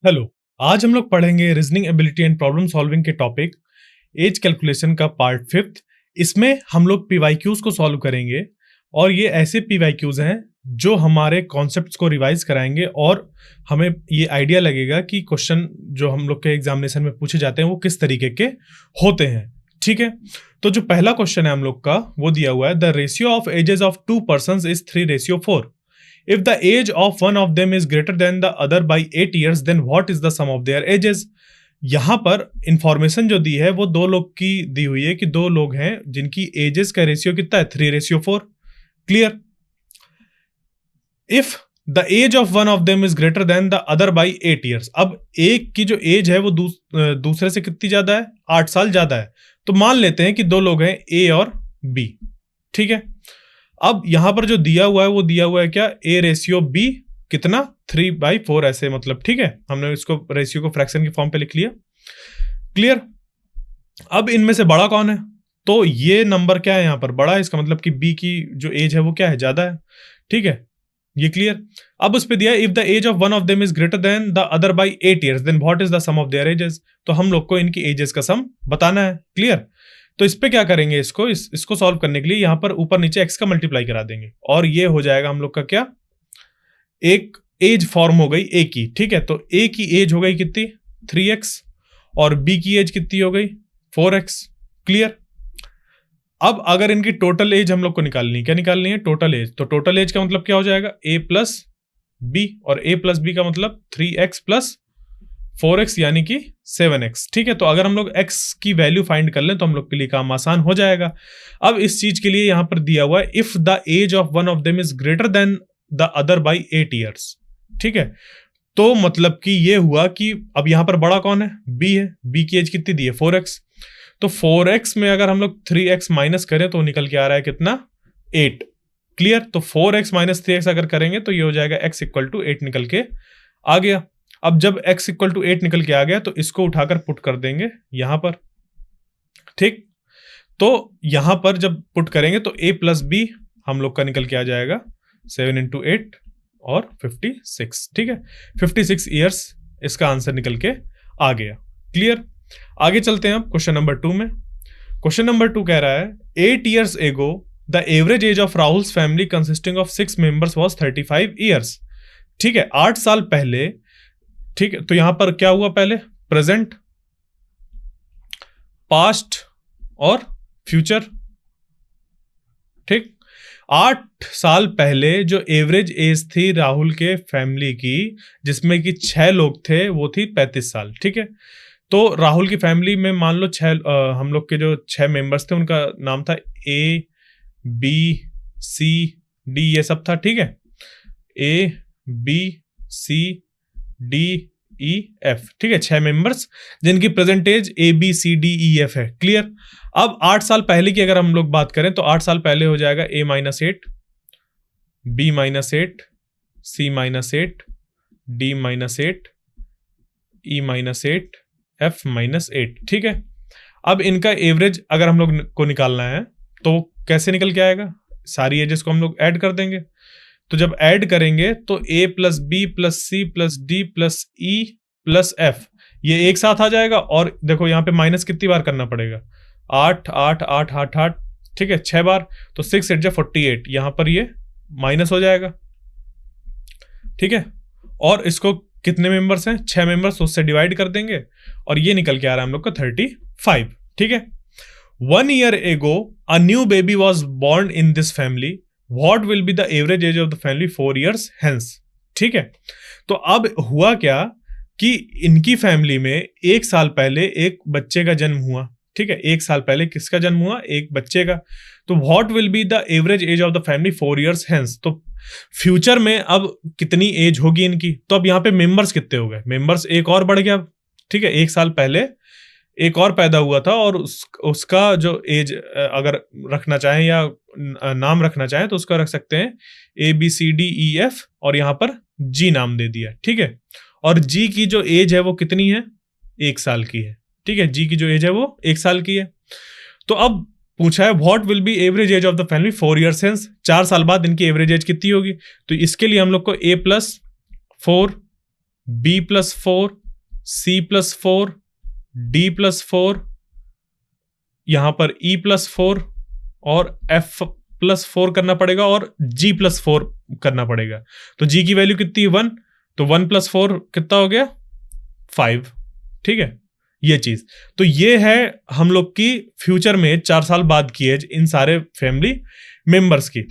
Hello. आज हम लोग पढ़ेंगे reasoning ability and problem solving के टॉपिक एज कैलकुलेशन का पार्ट फिफ्थ। इसमें हम लोग पीवाईक्यूज को सॉल्व करेंगे और ये ऐसे पीवाईक्यूज हैं जो हमारे कॉन्सेप्ट्स को रिवाइज कराएंगे और हमें ये आइडिया लगेगा कि क्वेश्चन जो हम लोग के एग्जामिनेशन में पूछे जाते हैं वो किस तरीके के होते हैं। ठीक है, तो जो पहला क्वेश्चन है हम लोग का वो दिया हुआ है, the ratio of ages of two persons is 3:4। If the age of one of them is greater than the other by 8 years, then what is the sum of their ages? यहां पर इंफॉर्मेशन जो दी है वो दो लोग की दी हुई है कि दो लोग हैं जिनकी एजेस का रेशियो कितना है 3:4। Clear. If the age of one of them is greater than the other by 8 years, अब एक की जो एज है वो दूसरे से कितनी ज्यादा है, 8 साल ज्यादा है। तो मान लेते हैं कि दो लोग हैं ए और बी। ठीक है, अब यहां पर जो दिया हुआ है वो दिया हुआ है क्या, ए रेशियो बी कितना 3/4 ऐसे, मतलब ठीक है, हमने इसको रेशियो को फ्रैक्शन की फॉर्म पे लिख लिया। क्लियर। अब इनमें से बड़ा कौन है, तो ये नंबर क्या है, यहां पर बड़ा है, इसका मतलब कि बी की जो एज है वो क्या है, ज्यादा है। ठीक है, ये क्लियर। अब उस पे दिया if the age of one of them is greater than the other by 8 years, then what is the sum of their ages. तो हम लोग को इनकी एजेस का सम बताना है। क्लियर। तो इस पे क्या करेंगे, इसको सॉल्व करने के लिए यहां पर ऊपर नीचे एक्स का मल्टीप्लाई करा देंगे और ये हो जाएगा हम लोग का क्या, एक एज फॉर्म हो गई ए की। ठीक है, तो ए की एज हो गई कितनी 3x और बी की एज कितनी हो गई 4x। क्लियर। अब अगर इनकी टोटल एज हम लोग को निकालनी है, क्या निकालनी है, टोटल एज। तो टोटल एज का मतलब क्या हो जाएगा, a प्लस बी, और a प्लस बी का मतलब 3x प्लस 4x यानी कि 7x। ठीक है, तो अगर हम लोग x की वैल्यू फाइंड कर लें तो हम लोग के लिए काम आसान हो जाएगा। अब इस चीज के लिए यहां पर दिया हुआ है if the age of one of them is greater than the other by 8 years। ठीक है, तो मतलब कि ये हुआ कि अब यहां पर बड़ा कौन है, b है, b की एज कितनी दी है 4x। तो 4x में अगर हम लोग 3x माइनस करें तो निकल के आ रहा है कितना 8। क्लियर। तो 4x माइनस 3x अगर करेंगे तो ये हो जाएगा x इक्वल टू 8 निकल के आ गया। अब जब x इक्वल टू 8 निकल के आ गया तो इसको उठाकर पुट कर देंगे यहां पर। ठीक, तो यहां पर जब पुट करेंगे तो a प्लस बी हम लोग का निकल के आ जाएगा 7 into 8 और 56। ठीक है, 56 ईयर्स इसका आंसर निकल के आ गया। क्लियर। आगे चलते हैं अब क्वेश्चन नंबर 2 में। क्वेश्चन नंबर 2 कह रहा है 8 years ago the average age of Rahul's family consisting of 6 members was 35 years। ठीक है, 8 साल पहले। ठीक है, तो यहां पर क्या हुआ, पहले प्रेजेंट, पास्ट और फ्यूचर। ठीक, 8 साल पहले जो एवरेज एज थी राहुल के फैमिली की, जिसमें कि 6 लोग थे, वो थी 35 साल। ठीक है, तो राहुल की फैमिली में मान लो हम लोग के जो 6 मेंबर्स थे उनका नाम था A B C D, ये सब था। ठीक है, A B C D E F। ठीक है, 6 मेंबर्स जिनकी present age A B C D E F है। क्लियर। अब 8 साल पहले की अगर हम लोग बात करें तो 8 साल पहले हो जाएगा A minus 8, B minus 8, C minus 8, D minus 8, E minus 8, F minus 8। ठीक है, अब इनका एवरेज अगर हम लोग को निकालना है तो कैसे निकल के आएगा, सारी एजेस को हम लोग ऐड कर देंगे। तो जब ऐड करेंगे तो A plus B plus C plus D plus E plus F ये एक साथ आ जाएगा। और देखो यहाँ पे माइनस कितनी बार करना पड़ेगा, 8 8 8 8 8। ठीक है, 6 बार, तो 6 8 48, यहां पर ये माइनस हो जाएगा। ठीक है, और इसको कितने मेंबर्स हैं, 6 मेंबर्स, उससे डिवाइड कर देंगे और ये निकल के आ रहा है हम लोग का 35। ठीक है, 1 year ago a new baby was born in this family, what will be the average age of the family 4 years hence। ठीक है, तो अब हुआ क्या कि इनकी फैमिली में 1 साल पहले एक बच्चे का जन्म हुआ। ठीक है, 1 साल पहले किसका जन्म हुआ, एक बच्चे का। तो what will be the average age of the family 4 years hence। तो फ्यूचर में अब कितनी एज होगी इनकी, तो अब यहाँ पे मेंबर्स कितने हो गए, मेंबर्स एक और बढ़ गया। ठीक है, 1 साल पहले एक और पैदा हुआ था और उसका जो एज अगर रखना चाहें या नाम रखना चाहें तो उसका रख सकते हैं ABCDEF और यहां पर G नाम दे दिया। ठीक है, और G की जो एज है वो कितनी है, 1 साल की है। ठीक है, G की जो एज है वो 1 साल की है। तो अब पूछा है what will B average age of the family 4 years hence, 4 साल बाद इनकी एवरेज एज कितनी होगी। तो इसके लिए हम लोग को A plus 4 B+4, C+4, D+4, यहां पर E+4 और F+4 करना पड़ेगा और G+4 करना पड़ेगा। तो G की वैल्यू कितनी है 1, तो 1+4 कितना हो गया 5। ठीक है, ये चीज। तो ये है हम लोग की फ्यूचर में 4 साल बाद की एज इन सारे फैमिली मेंबर्स की।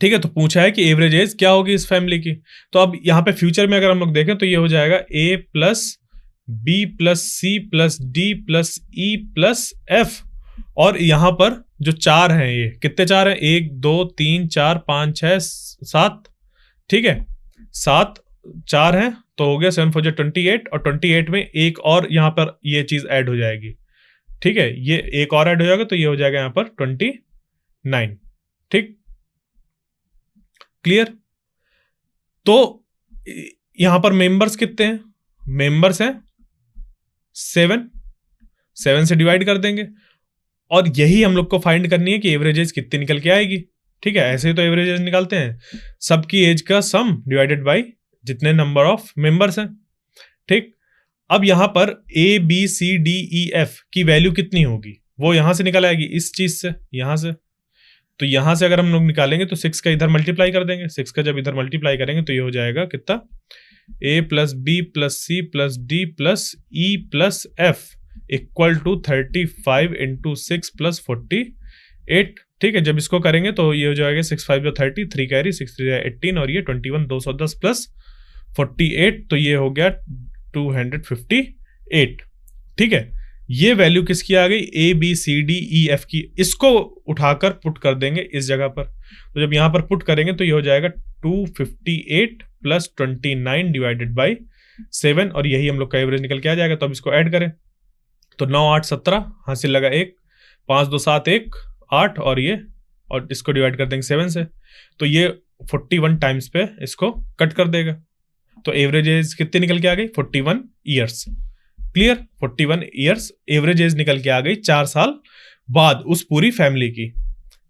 ठीक है, तो पूछा है कि एवरेज एज क्या होगी इस फैमिली की। तो अब यहां पे फ्यूचर में अगर हम लोग देखें तो ये हो जाएगा A+B+C+D+E+F, और यहां पर जो 4 हैं, ये कितने 4 हैं, 1 2 3 4 5 6 7। ठीक है, 7 4 हैं, तो हो गया 7 4 28, और 28 में एक और यहां पर ये चीज ऐड हो जाएगी। ठीक है, ये एक और ऐड हो जाएगा, तो ये हो जाएगा यहां पर 29। ठीक, क्लियर। तो यहां पर मेंबर्स कितने हैं, मेंबर्स हैं 7 से डिवाइड कर देंगे, और यही हम लोग को फाइंड करनी है कि एवरेज एज कितनी निकल के आएगी। ठीक है, ऐसे ही तो एवरेज एज निकालते हैं, सबकी एज का सम डिवाइडेड बाय जितने नंबर ऑफ मेंबर्स हैं। ठीक, अब यहां पर ABCDEF की वैल्यू कितनी होगी वो यहां से निकल आएगी, इस चीज से, यहां से। तो यहां से अगर हम लोग निकालेंगे तो 6 का इधर मल्टीप्लाई कर देंगे, 6 का जब इधर मल्टीप्लाई करेंगे तो ये हो जाएगा कितना, A+B+C+D+E+F इक्वल टू 35 इंटू 6 + 48। ठीक है, जब इसको करेंगे तो ये हो जाएगा 6 5 30, 3 कैरी 6 3 18, और ये 21 210 प्लस 48, तो ये हो गया 258। ठीक है, ये वैल्यू किसकी आ गई, ABCDEF की। इसको उठाकर पुट कर देंगे इस जगह पर, तो जब यहां पर पुट करेंगे तो ये हो जाएगा 258 + 29 डिवाइडेड बाई 7, और यही हम लोग का एवरेज निकल के आ जाएगा। तो अब इसको ऐड करें तो 9 8 17, हासिल लगा 1, 5 2 7 1 8, और ये, और इसको डिवाइड कर देंगे 7 से, तो ये 41 टाइम्स पे इसको कट कर देगा। तो एवरेज एज कितनी निकल के आ गई, 41 years. Clear, 41 years average age निकल के आ गई 4 साल बाद उस पूरी फैमिली की।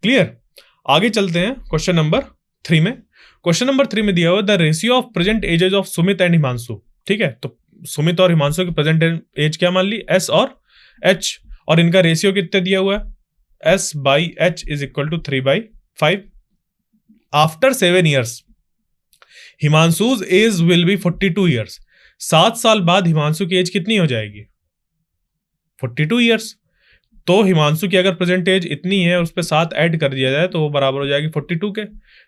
क्लियर, आगे चलते हैं क्वेश्चन नंबर 3 में। क्वेश्चन नंबर 3 में दिया हुआ the ratio of present ages of Sumit and Himanshu. ठीक है, तो सुमित और हिमांशु की प्रेजेंट एज क्या मान ली, S और H, और इनका रेशियो कितने दिया हुआ है, S/H is equal to 3/5। After 7 years Himanshu's age will be 42 years. 7 साल बाद हिमांशु की एज कितनी हो जाएगी, 42 ईयर्स। तो हिमांशु की अगर प्रेजेंट एज इतनी है, उस पर 7 ऐड कर दिया जाए तो वो बराबर हो जाएगी 42 के।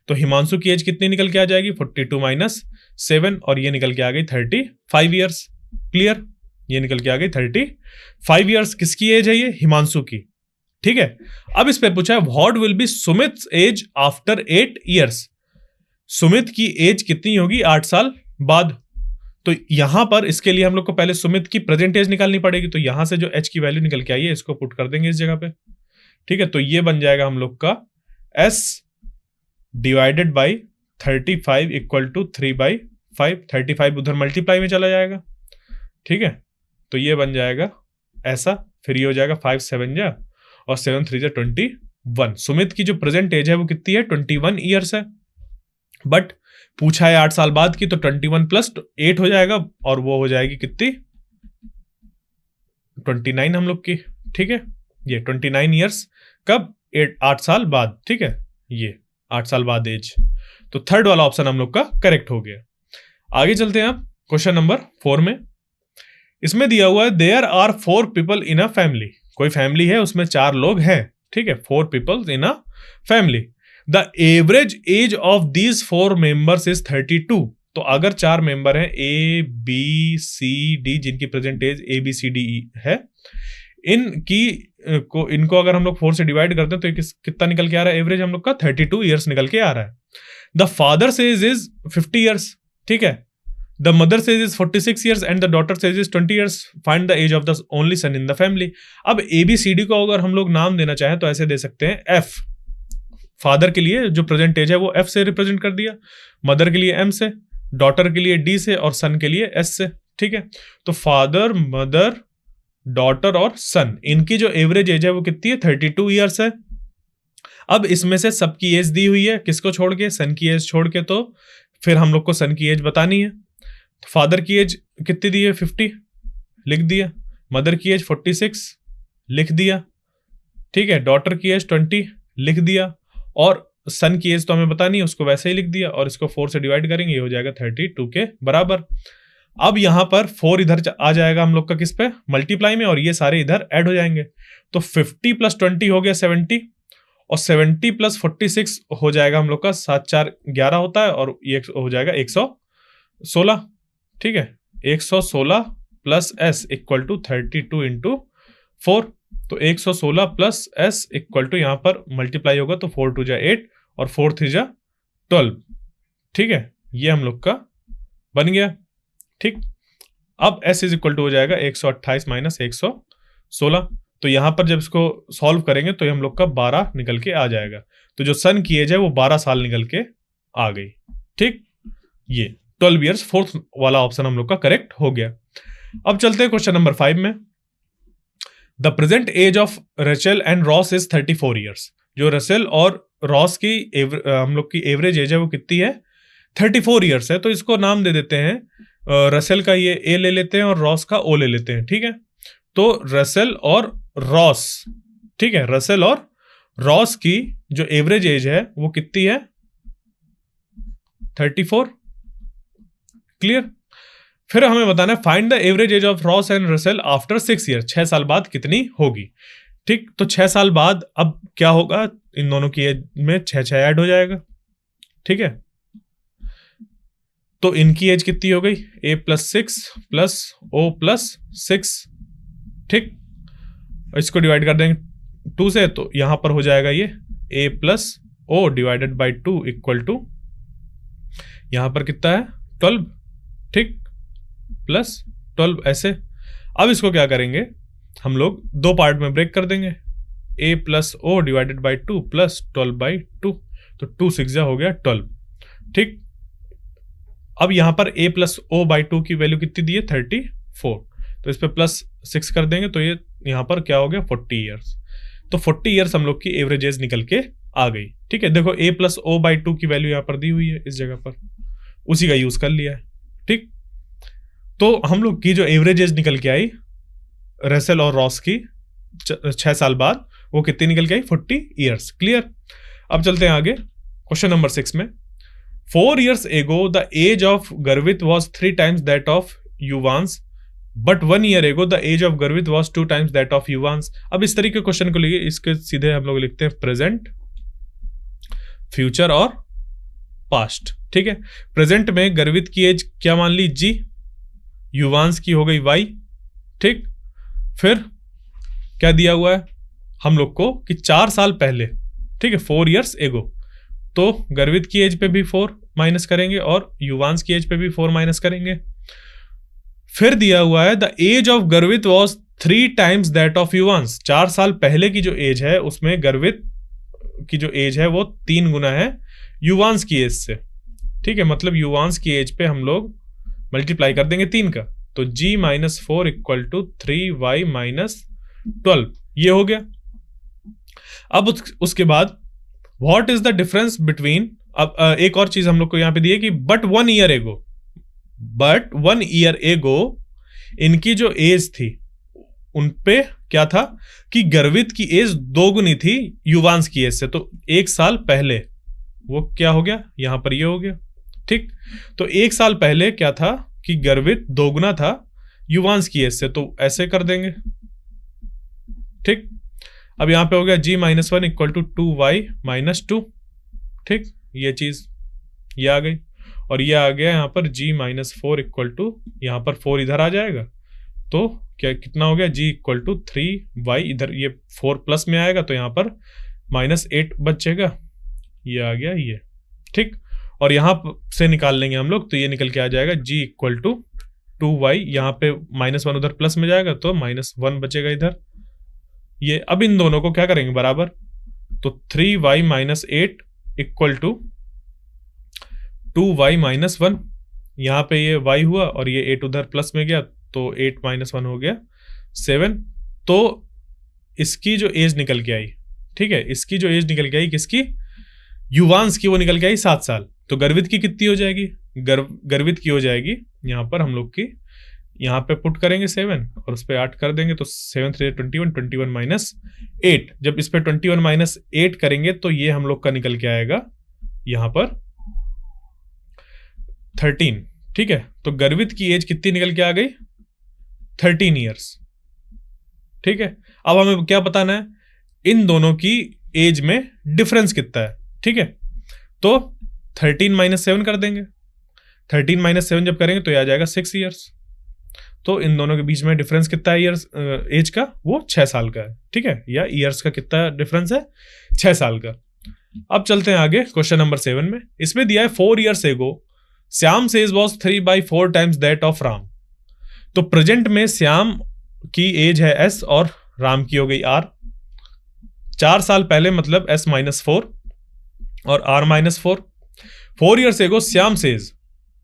तो हिमांशु की एज कितनी निकल के आ जाएगी, 42 माइनस 7, और ये निकल के आ गई 35 ईयर्स। क्लियर, ये निकल के आ गई 35 ईयर्स। किसकी एज है ये, हिमांशु की। ठीक है, अब इस पे पूछा है what will be Sumit age after 8 years. Sumit की एज कितनी होगी 8 साल बाद। तो यहां पर इसके लिए हम लोग को पहले सुमित की प्रेजेंट एज निकालनी पड़ेगी, तो यहां से जो H की वैल्यू निकल के आई है इसको पुट कर देंगे इस जगह पे। ठीक है, तो ये बन जाएगा हम लोग का S divided by 35 equal to 3/5। 35 उधर मल्टीप्लाई में चला जाएगा। ठीक है, तो ये बन जाएगा ऐसा, फिर ये हो जाएगा 5 7 जा और 7 3 जा 21। सुमित की जो प्रेजेंट एज है वो कितनी है, 21 ईयर्स है, बट पूछा है 8 साल बाद की, तो 21 + 8 हो जाएगा, और वो हो जाएगी कितनी, 29 हम लोग की। ठीक है, ये 29 ईयर्स कब, 8 साल बाद। ठीक है, ये 8 साल बाद एज। तो थर्ड वाला ऑप्शन हम लोग का करेक्ट हो गया। आगे चलते हैं आप क्वेश्चन नंबर 4 में। इसमें दिया हुआ है there are 4 people in a family. कोई फैमिली है, उसमें 4 लोग हैं। ठीक है, 4 people in a family. The average age of these 4 members is 32। तो अगर 4 मेंबर हैं ABCD, जिनकी प्रेजेंट एज ABCDE है, इनको अगर हम लोग 4 से डिवाइड करते हैं तो कितना निकल के आ रहा है, एवरेज हम लोग का 32 ईयर्स निकल के आ रहा है। The father age is 50 years. ठीक है, the mother age is 46 years and the daughter age is 20 years. Find the age of the only son in the family. अब ABCD को अगर हम लोग नाम देना चाहें तो ऐसे दे सकते हैं, F फादर के लिए जो प्रेजेंट एज है वो F से रिप्रेजेंट कर दिया, मदर के लिए M से, डॉटर के लिए D से, और सन के लिए S से। ठीक है, तो फादर, मदर, डॉटर और सन, इनकी जो एवरेज एज है वो कितनी है, 32 ईयर्स है। अब इसमें से सबकी एज दी हुई है, किसको छोड़ के, सन की एज छोड़ के, तो फिर हम लोग को सन की एज बतानी है। फादर की एज कितनी दी है 50, लिख दिया। मदर की एज 46, लिख दिया। ठीक है, डॉटर की एज 20, लिख दिया। और सन की एज तो हमें पता नहीं, उसको वैसे ही लिख दिया। और इसको 4 से डिवाइड करेंगे, ये हो जाएगा 32 के बराबर। अब यहां पर 4 इधर आ जाएगा हम लोग का किस पे, मल्टीप्लाई में, और ये सारे इधर ऐड हो जाएंगे। तो 50 + 20 हो गया 70, और 70 + 46 हो जाएगा हम लोग का 7 4 11 होता है, और ये हो जाएगा 116। ठीक है, 116 + s = 32 × 4। तो 116 + s = यहां पर मल्टीप्लाई होगा तो 4 2 जा 8 और 4 3 जा 12। ठीक है, ये हम लोग का बन गया। ठीक, अब s = हो जाएगा 128 - 116। तो यहां पर जब इसको सॉल्व करेंगे तो ये हम लोग का 12 निकल के आ जाएगा। तो जो सन की एज है वो 12 साल निकल के आ गई। ठीक, ये 12 ईयर्स, फोर्थ वाला ऑप्शन हम लोग का करेक्ट हो गया। अब चलते हैं क्वेश्चन नंबर 5 में। The present age of Rachel and Ross is 34 years. जो रेचल और रॉस की हम लोग की एवरेज एज है वो कितनी है, 34 ईयर्स है। तो इसको नाम दे देते हैं, रेचल का ये ए ले लेते हैं और रॉस का ओ ले लेते हैं। ठीक है, तो रेचल और रॉस, ठीक है, रेचल और रॉस की जो एवरेज एज है वो कितनी है, 34। क्लियर। फिर हमें बताना है find the average age of Ross and Rachel after 6 year. 6 साल बाद कितनी होगी। ठीक, तो 6 साल बाद अब क्या होगा, इन दोनों की एज में 6 ऐड हो जाएगा। ठीक है, तो इनकी एज कितनी हो गई, a + 6 + o + 6। ठीक, इसको डिवाइड कर देंगे 2 से, तो यहां पर हो जाएगा ये a + o / 2 = यहां पर कितना है 12। ठीक, +12 ऐसे। अब इसको क्या करेंगे हम लोग, दो पार्ट में ब्रेक कर देंगे, a + o / 2 + 12/2। तो 2 6 हो गया 12। ठीक, अब यहां पर a + o/2 की वैल्यू कितनी दी है, 34। तो इस पे +6 कर देंगे तो ये यहां पर क्या हो गया, 40 ईयर्स। तो 40 ईयर्स हम लोग की एवरेज एज निकल के आ गई। ठीक है, देखो a + o/2 की वैल्यू यहां पर दी हुई है, इस जगह पर उसी का यूज कर लिया है। ठीक, तो हम लोग की जो एवरेज एज निकल के आई रेचल और रॉस की 6 साल बाद, वो कितनी निकल के आई, 40 ईयर्स। क्लियर। अब चलते हैं आगे क्वेश्चन नंबर 6 में। 4 years ago, the age of Garvit was 3 times that of Yuvan's, but 1 year ago, the age of Garvit was 2 times that of Yuvan's. अब इस तरीके के क्वेश्चन को लिए इसके सीधे हम लोग लिखते हैं प्रेजेंट, फ्यूचर और पास्ट। ठीक है, प्रेजेंट में गर्वित की एज क्या मान ली, जी, युवांस की हो गई वाई। ठीक, फिर क्या दिया हुआ है हम लोग को कि 4 साल पहले, ठीक है, 4 years ago, तो गर्वित की एज पे भी 4 माइनस करेंगे और युवांस की एज पे भी 4 माइनस करेंगे। फिर दिया हुआ है द एज ऑफ गर्वित वॉज 3 times दैट ऑफ युवांस। 4 साल पहले की जो एज है उसमें गर्वित की जो एज है वो 3 गुना है युवांस की एज से। ठीक है, मतलब युवांस की एज पे हम लोग मल्टीप्लाई कर देंगे 3 का, तो g - 4 = 3y - 12, ये हो गया। अब उसके बाद what is the difference between, अब एक और चीज हम लोग को यहां पे दी है कि बट 1 year ago, इनकी जो एज थी उन पे क्या था कि गर्वित की एज 2 गुनी थी युवांस की एज से, तो 1 साल पहले वो क्या हो गया, यहां पर ये हो गया। ठीक, तो 1 साल पहले क्या था कि गर्वित 2 गुना था युवांस की एज से, तो ऐसे कर देंगे। ठीक, अब यहां पे हो गया g - 1 = 2y - 2। ठीक, ये चीज ये आ गई, और ये आ गया यहां पर g - 4 = यहां पर 4 इधर आ जाएगा, तो क्या कितना हो गया, g = 3y, इधर ये 4 प्लस में आएगा तो यहां पर -8 बचेगा, ये आ गया ये। ठीक, और यहां से निकाल लेंगे हम लोग, तो ये निकल के आ जाएगा g = 2y, यहां पे -1 उधर प्लस में जाएगा तो -1 बचेगा इधर ये। अब इन दोनों को क्या करेंगे बराबर, तो 3y - 8 = 2y - 1, यहां पे ये y हुआ और ये 8 उधर प्लस में गया तो 8 - 1 हो गया 7। तो इसकी जो एज निकल के आई, ठीक है, इसकी जो एज निकल के आई किसकी, युवांस की, वो निकल के आई 7 साल। तो गर्वित की कितनी हो जाएगी, गर्वित की हो जाएगी यहाँ पर हम लोग की, यहाँ पे पुट करेंगे 7 और उस पर 8 कर देंगे तो 7 3 21, 21 माइनस 8। जब इस पे 21 माइनस 8 करेंगे तो ये हम लोग का निकल के आएगा यहाँ पर 13। ठीक है, तो गर्वित की एज कितनी निकल के आ गई? 13 ईयर्स। ठीक है, अब हमें क्या बताना है? इन दोनों की एज में डिफरेंस कितना है। ठीक है, तो 13 माइनस 7 कर देंगे। 13 माइनस 7 जब करेंगे तो ये आ जाएगा 6 ईयर्स। तो इन दोनों के बीच में डिफरेंस कितना है ईयर्स एज का? वो 6 साल का है। ठीक है, या ईयर्स का कितना डिफरेंस है? 6 साल का। अब चलते हैं आगे क्वेश्चन नंबर 7 में। इसमें दिया है 4 years ago Shyam age was 3/4 times that of Ram. तो प्रेजेंट में श्याम की एज है S और राम की हो गई R। 4 साल पहले मतलब S-4 और R-4। 4 years ago Shyam says,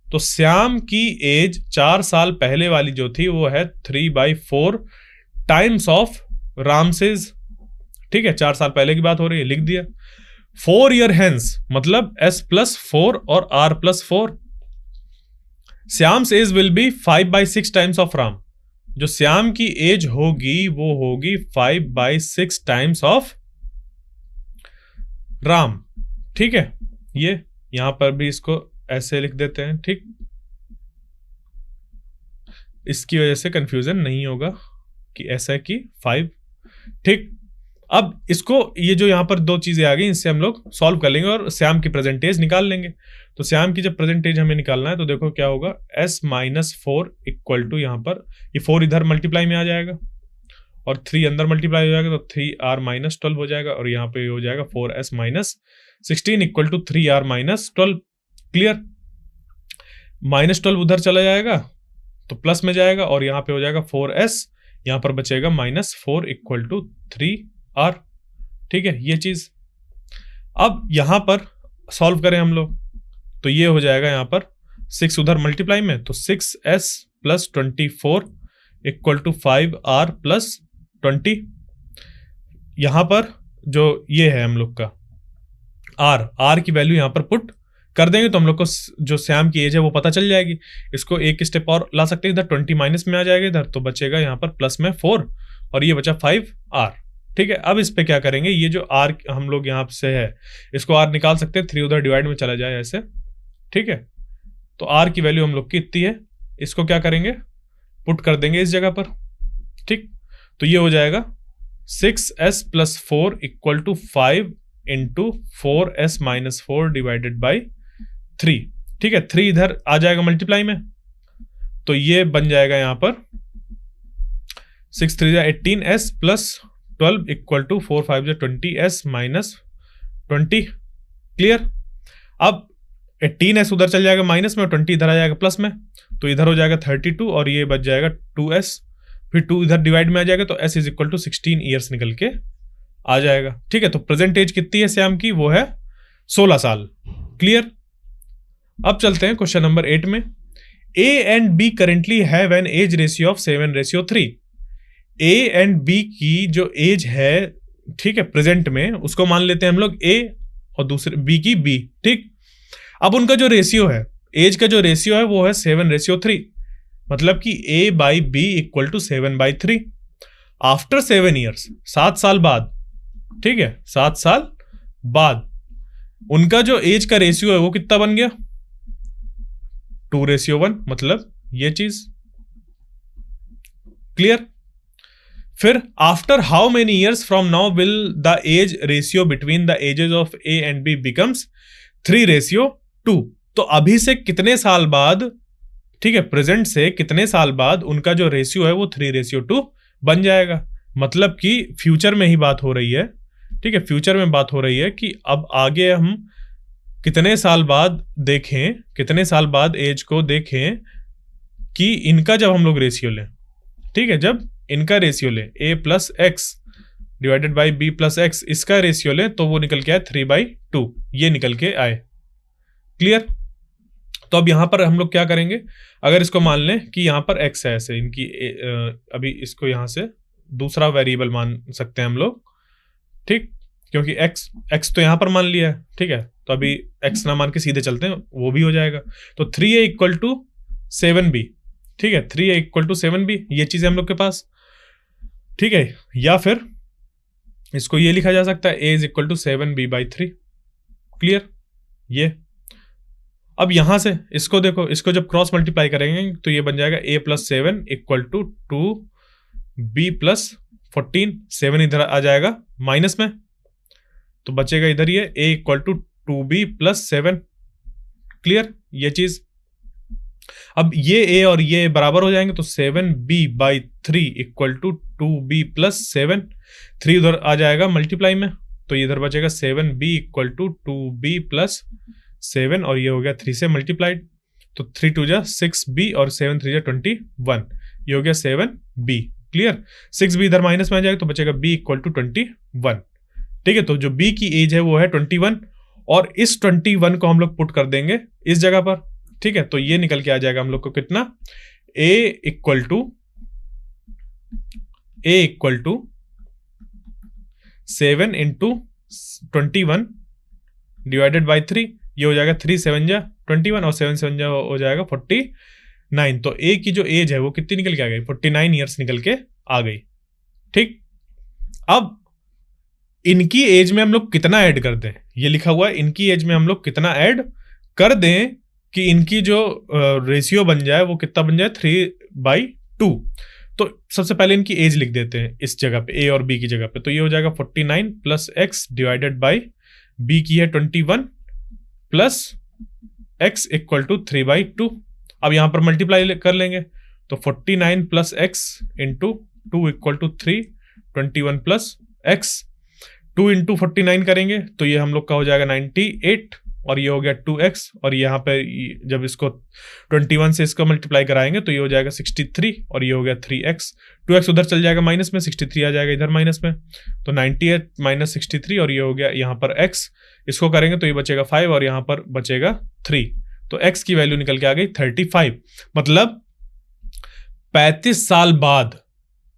तो श्याम की एज 4 साल पहले वाली जो थी वो है 3/4 टाइम्स ऑफ राम सेज। ठीक है, 4 साल पहले की बात हो रही है, लिख दिया। 4 ईयर हेंस मतलब S+4 और R+4। Shyam age will be 5/6 times of Ram. जो श्याम की एज होगी वो होगी 5/6 टाइम्स ऑफ राम। ठीक है, ये यहां पर भी इसको ऐसे लिख देते हैं। ठीक, इसकी वजह से कंफ्यूजन नहीं होगा कि ऐसा है कि 5। ठीक, अब इसको ये जो यहां पर दो चीजें आ गई इससे हम लोग सॉल्व कर लेंगे और श्याम की प्रेजेंटेज निकाल लेंगे। तो श्याम की जब प्रेजेंटेज हमें निकालना है तो देखो क्या होगा, S-4 इक्वल टू यहां पर ये 4 इधर मल्टीप्लाई में आ जाएगा और 3 अंदर मल्टीप्लाई हो जाएगा तो 3R-12 हो जाएगा और यहाँ पे हो जाएगा 4S-16 equal to 3R-12। Clear, -12 उधर चला जाएगा तो प्लस में जाएगा और यहाँ पे हो जाएगा 4S, यहाँ पर बचेगा -4 इक्वल टू 3R। ठीक है, ये चीज। अब यहां पर सॉल्व करें हम लोग तो ये हो जाएगा यहाँ पर 6 उधर मल्टीप्लाई में तो 6S + 24 इक्वल टू 5R+20। यहां पर जो ये है हम लोग का R की वैल्यू यहां पर पुट कर देंगे तो हम लोग को जो श्याम की एज है वो पता चल जाएगी। इसको एक स्टेप और ला सकते हैं, इधर 20 माइनस में आ जाएगा इधर, तो बचेगा यहाँ पर प्लस में 4 और ये बचा 5R। ठीक है, अब इस पे क्या करेंगे, ये जो R हम लोग यहाँ से है इसको R निकाल सकते हैं, 3 उधर डिवाइड में चला जाए ऐसे। ठीक है, तो R की वैल्यू हम लोग की इतनी है, इसको क्या करेंगे, पुट कर देंगे इस जगह पर। ठीक, तो ये हो जाएगा 6S + 4 equal to 5 into 4S-4 divided by 3। ठीक है, 3 इधर आ जाएगा मल्टीप्लाई में तो ये बन जाएगा यहां पर 6 3 18S + 12 equal to 4 5 20S-20। Clear, अब 18S उधर चल जाएगा माइनस में और 20 इधर आ जाएगा प्लस में तो इधर हो जाएगा 32 और ये बच जाएगा 2S, फिर 2 इधर डिवाइड में आ जाएगा तो S = 16 ईयर्स निकल के आ जाएगा। ठीक है, तो प्रेजेंट एज कितनी है श्याम की, वो है 16 साल। क्लियर, अब चलते हैं क्वेश्चन नंबर 8 में। A and B currently have an age ratio of 7:3। A and B की जो एज है, ठीक है, प्रेजेंट में उसको मान लेते हैं हम लोग A और दूसरे B की B। ठीक, अब उनका जो रेशियो है, एज का जो रेशियो है वो है 7:3, मतलब कि A/B = 7/3। आफ्टर 7 ईयर्स, 7 साल बाद, ठीक है, 7 साल बाद उनका जो एज का रेशियो है वो कितना बन गया, 2:1, मतलब ये चीज। क्लियर, फिर after how many years from now will the age ratio between the ages of A and B becomes 3:2। तो अभी से कितने साल बाद, ठीक है, प्रेजेंट से कितने साल बाद उनका जो रेशियो है वो 3:2 बन जाएगा। मतलब कि फ्यूचर में ही बात हो रही है। ठीक है, फ्यूचर में बात हो रही है कि अब आगे हम कितने साल बाद देखें, कितने साल बाद एज को देखें कि इनका जब हम लोग रेशियो लें, ठीक है, जब इनका रेशियो लें A + X divided by B + X, इसका रेशियो लें तो वो निकल के आए 3/2, ये निकल के आए। क्लियर, तो अब यहां पर हम लोग क्या करेंगे, अगर इसको मान लें कि यहां पर X है, ऐसे इनकी अभी इसको यहां से दूसरा वेरिएबल मान सकते हैं हम लोग। ठीक, क्योंकि x तो यहां पर मान लिया है, ठीक है, तो अभी x ना मान के सीधे चलते हैं, वो भी हो जाएगा। तो 3a इक्वल टू 7b, ठीक है, 3a इक्वल टू 7b, ये चीज है हम लोग के पास, ठीक है। या फिर इसको ये लिखा जा सकता है a is equal to 7b/3, clear. ये अब यहां से इसको देखो, इसको जब क्रॉस मल्टीप्लाई करेंगे तो ये बन जाएगा a plus 7 equal to 2b plus 14, 7 इधर आ जाएगा माइनस में, तो बचेगा इधर ये a equal to 2b plus 7, clear ये चीज। अब ये a और ये बराबर हो जाएंगे, तो 7b/3 equal to 2b plus 7, 3 उधर आ जाएगा मल्टीप्लाई में, तो इधर बचेगा 7b equal to 2b plus 7, और ये हो गया 3 से मल्टीप्लाइड, तो 3 2 जा 6b और 7 3 जा 21, ये हो गया 7b, क्लियर। 6b इधर माइनस में आ जाएगा, तो बचेगा b इक्वल टू 21, ठीक है। तो जो b की एज है वो है 21, और इस 21 को हम लोग पुट कर देंगे इस जगह पर, ठीक है। तो ये निकल के आ जाएगा हम लोग को कितना, a equal to 7 into 21 divided by 3, ये हो जाएगा 3 7 जा 21 और 7 7 जा हो जाएगा 49। तो a की जो एज है वो कितनी निकल के आ गई, 49 ईयर्स निकल के आ गई, ठीक। अब इनकी एज में हम लोग कितना ऐड कर दें, ये लिखा हुआ है, इनकी एज में हम लोग कितना ऐड कर दें कि इनकी जो रेशियो बन जाए वो कितना बन जाए, 3/2। तो सबसे पहले इनकी एज लिख देते हैं इस जगह पे, a और b की जगह पे, तो ये हो जाएगा 49 plus x divided by b की है 21 प्लस x इक्वल टू 3/2। अब यहां पर मल्टीप्लाई कर लेंगे, तो 49 plus x into 2 equal to 3, 21 plus x, 2 into 49 करेंगे तो ये हम लोग का हो जाएगा 98, और ये हो गया 2x, और यहाँ पे जब इसको 21 से इसको मल्टीप्लाई कराएंगे तो ये हो जाएगा 63, और ये हो गया 3x, 2x उधर चल जाएगा माइनस में, 63 आ जाएगा इधर माइनस में, तो 98 माइनस 63, और ये हो गया यहाँ पर x, इसको करेंगे तो ये बचेगा 5 और यहाँ पर बचेगा 3, तो x की वैल्यू निकल के आ गई 35। मतलब 35 साल बाद,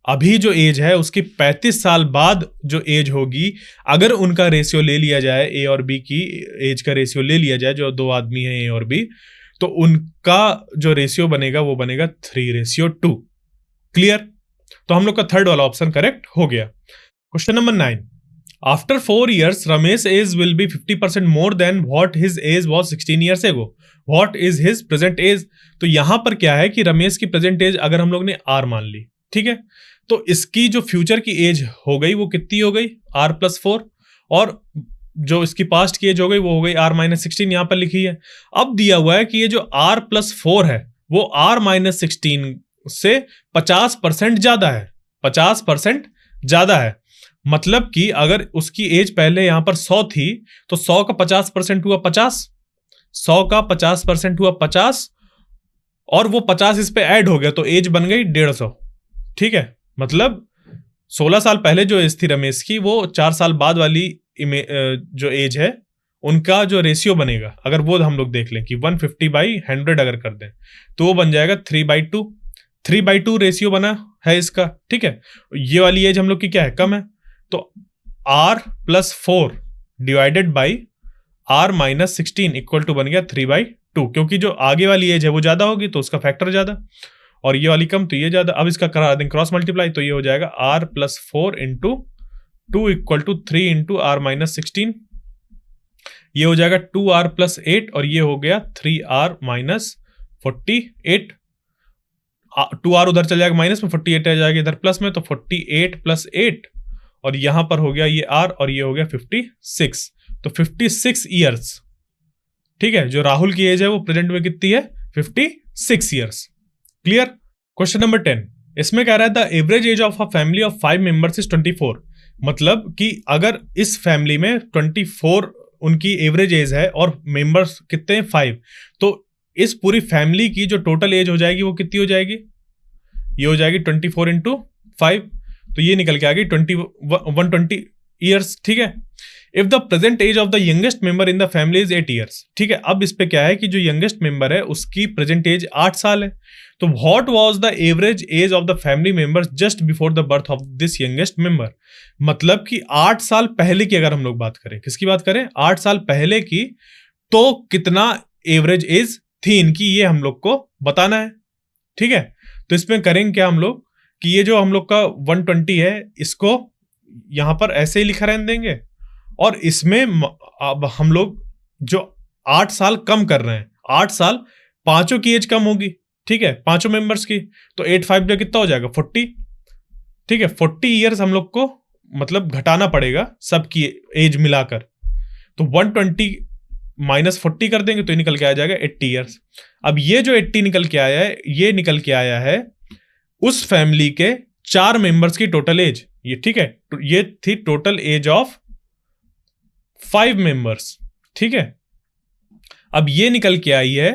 अभी जो एज है उसकी 35 साल बाद जो एज होगी, अगर उनका रेशियो ले लिया जाए, ए और बी की एज का रेशियो ले लिया जाए, जो दो आदमी हैं ए और बी, तो उनका जो रेशियो बनेगा वो बनेगा 3:2, क्लियर। तो हम लोग का थर्ड वाला ऑप्शन करेक्ट हो गया। Question number 9, after 4 years Ramesh age will be 50% more than what his age was 16 years ago, what is his present age. तो यहां पर क्या है कि रमेश की प्रेजेंट एज अगर हम लोग ने आर मान ली, ठीक है, तो इसकी जो फ्यूचर की एज हो गई वो कितनी हो गई, r+4, और जो इसकी पास्ट की एज हो गई वो हो गई r-16, यहां पर लिखी है। अब दिया हुआ है कि ये जो r+4 है वो r-16 से 50% ज्यादा है, 50% ज्यादा है। मतलब कि अगर उसकी एज पहले यहां पर 100 थी, तो 100 का 50% हुआ 50, 100 का 50% हुआ 50, और वो 50 इस पे ऐड हो गया, तो एज बन गई 150, ठीक है। मतलब 16 साल पहले जो एज थी रमेश की, वो 4 साल बाद वाली जो एज है उनका जो रेशियो बनेगा, अगर वो हम लोग देख लें कि 150/100 अगर कर दें तो वो बन जाएगा 3/2, 3/2 रेशियो बना है इसका, ठीक है। ये वाली एज हम लोग की क्या है, कम है, तो r+4 divided by r-16 equal to बन गया 3/2, क्योंकि जो आगे वाली एज है वो ज्यादा होगी तो उसका फैक्टर ज्यादा, और ये वाली कम तो ये ज्यादा। अब इसका करा दें क्रॉस मल्टीप्लाई, तो ये हो जाएगा r+4 into 2 equal to 3 into r-16, ये हो जाएगा 2r+8, और ये हो गया 3r-48, 2r उधर चल जाएगा माइनस में, 48 आ जाएगा इधर प्लस में, तो 48 + 8, और यहां पर हो गया ये r, और ये हो गया 56, तो 56 ईयर्स, ठीक है। जो राहुल की एज है वो प्रेजेंट में कितनी है, 56 ईयर्स, क्लियर। क्वेश्चन नंबर 10, इसमें कह रहा है the average age of a family of 5 members is 24, मतलब कि अगर इस फैमिली में 24 उनकी एवरेज एज है और मेंबर्स कितने हैं 5, तो इस पूरी फैमिली की जो टोटल एज हो जाएगी वो कितनी हो जाएगी, ये हो जाएगी 24 × 5, तो ये निकल के आ गई 120 ईयर्स, ठीक है। If the present age of the youngest member in the family is 8 years. ठीक है, अब इस पे क्या है कि जो यंगेस्ट मेंबर है उसकी प्रेजेंट एज 8 साल है। तो what was the average age of the family members just before the birth of this youngest member. मतलब कि 8 साल पहले की अगर हम लोग बात करें, किसकी बात करें, 8 साल पहले की, तो कितना एवरेज एज थी इनकी, ये हम लोग को बताना है। ठीक है, तो इसमें करेंगे क्या हम लोग कि ये जो हम लोग का 120 है इसको यहां पर ऐसे ही लिखा रहने देंगे, और इसमें अब हम लोग जो 8 साल कम कर रहे हैं, 8 साल पांचों की एज कम होगी। ठीक है, पांचों मेंबर्स की, तो 8 5 जो कितना हो जाएगा 40। ठीक है, 40 ईयर्स हम लोग को मतलब घटाना पड़ेगा सबकी एज मिलाकर। तो 120 माइनस 40 कर देंगे तो ये निकल के आ जाएगा 80 ईयर्स। अब ये जो 80 निकल के आया है, ये निकल के आया है उस फैमिली के 4 मेंबर्स की टोटल एज। ये ठीक है, ये थी टोटल एज ऑफ 5 मेंबर्स। ठीक है, अब ये निकल के आई है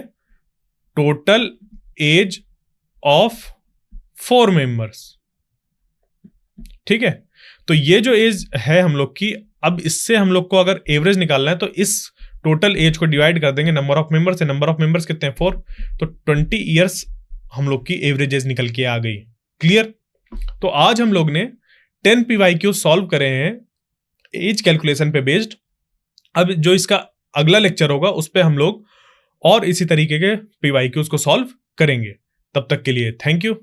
टोटल एज ऑफ 4 मेंबर्स। ठीक है, तो ये जो एज है हम लोग की, अब इससे हम लोग को अगर एवरेज निकालना है तो इस टोटल एज को डिवाइड कर देंगे नंबर ऑफ मेंबर्स से। नंबर ऑफ मेंबर्स कितने हैं 4, तो 20 ईयर्स हम लोग की एवरेज एज निकल के आ गई। क्लियर। तो आज हम लोग ने 10 PYQ सॉल्व करे हैं एज कैलकुलेशन पे बेस्ड। अब जो इसका अगला लेक्चर होगा उस पे हम लोग और इसी तरीके के PYQs को सॉल्व करेंगे। तब तक के लिए थैंक यू।